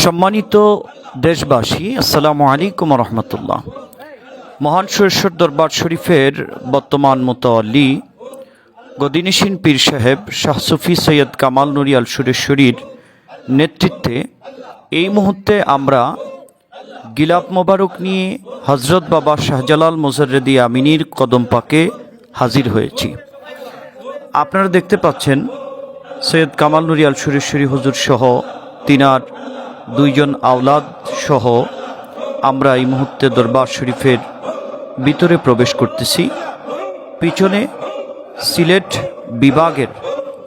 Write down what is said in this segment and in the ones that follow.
সম্মানিত দেশবাসী, আসসালামু আলাইকুম রহমতুল্লাহ। মহান সুরেশ্বর দরবার শরীফের বর্তমান মুতাওয়াল্লি গদিনিসিন পীর সাহেব শাহ সুফি সৈয়দ কামাল নুরি আল সুরেশ্বরীর নেতৃত্বে এই মুহূর্তে আমরা গিলাপ মোবারক নিয়ে হজরত বাবা শাহজালাল মুজাররেদি আমিনীর কদম পাকে হাজির হয়েছি। আপনারা দেখতে পাচ্ছেন সৈয়দ কামাল নুরি আল সুরেশ্বরী হুজুর সহ তিনার দুইজন আওলাদ সহ আমরা এই মুহূর্তে দরবার শরীফের ভিতরে প্রবেশ করতেছি। পিছনে সিলেট বিভাগের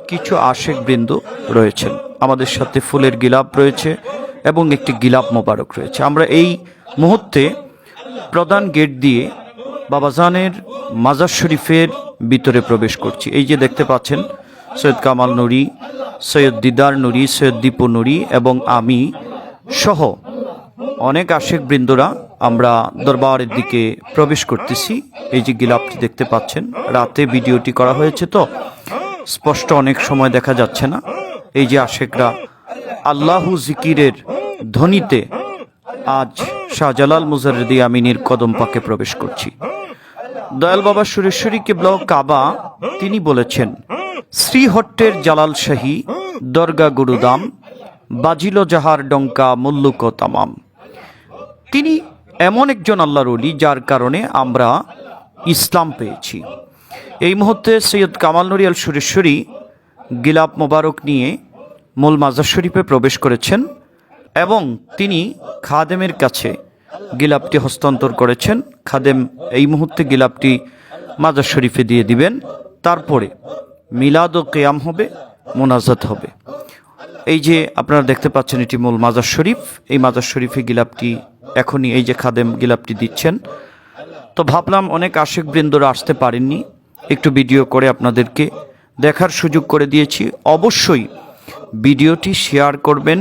কিছু আশেক বৃন্দ রয়েছেন, আমাদের সাথে ফুলের গিলাপ রয়েছে এবং একটি গিলাপ মোবারক রয়েছে। আমরা এই মুহূর্তে প্রধান গেট দিয়ে বাবাজানের মাজার শরীফের ভিতরে প্রবেশ করছি। এই যে দেখতে পাচ্ছেন সৈয়দ কামাল নুরি, সৈয়দ দিদার নুরি, সৈয়দ দীপু নুরি এবং আমি সহ অনেক আশেক বৃন্দরা আমরা দরবারের দিকে প্রবেশ করতেছি। এই যে গিলাপটি দেখতে পাচ্ছেন, রাতে ভিডিওটি করা হয়েছে তো স্পষ্ট অনেক সময় দেখা যাচ্ছে না। এই যে আশেকরা আল্লাহু জিকিরের ধ্বনিতে আজ শাহজালাল মুজাররেদি আমিনীর কদম পাকে প্রবেশ করছি। দয়াল বাবা সুরেশ্বরী কেবলা কাবা তিনি বলেছেন, শ্রীহট্টের জালাল শাহী দরগা গুরুদাম, বাজিল যাহার ডঙ্কা মুল্লুক তামাম। তিনি এমন একজন আল্লাহর ওলি যার কারণে আমরা ইসলাম পেয়েছি। এই মুহূর্তে সৈয়দ কামাল নুরি আল সুরেশ্বরী গিলাপ মোবারক নিয়ে মূল মাজার শরীফে প্রবেশ করেছেন এবং তিনি খাদেমের কাছে গিলাপটি হস্তান্তর করেছেন। খাদেম এই মুহূর্তে গিলাপটি মাজার শরীফে দিয়ে দিবেন। তারপরে মিলাদ ও কিয়াম হবে, মোনাজাত হবে। এই যে আপনারা দেখতে পাচ্ছেন এটি মূল মাজার শরীফ। এই মাজার শরীফে গিলাপটি এখনই এই যে খাদেম গিলাপটি দিচ্ছেন। তো ভাবলাম অনেক আশেক বৃন্দরা আসতে পারেননি, একটু ভিডিও করে আপনাদেরকে দেখার সুযোগ করে দিয়েছি। অবশ্যই ভিডিওটি শেয়ার করবেন।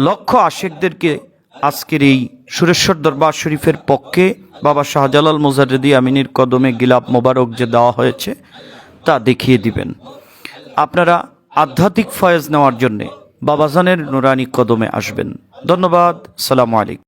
লক্ষ আশেকদেরকে আজকের এই সুরেশ্বর দরবার শরীফের পক্ষে বাবা শাহজালাল মুজাররেদি আমিনীর কদমে গিলাপ মোবারক যে দেওয়া হয়েছে তা দেখিয়ে দিবেন। আপনারা আধ্যাত্মিক ফয়েজ নেওয়ার জন্যে বাবাজানের নুরানি কদমে আসবেন। ধন্যবাদ। সালামু আলাইকুম।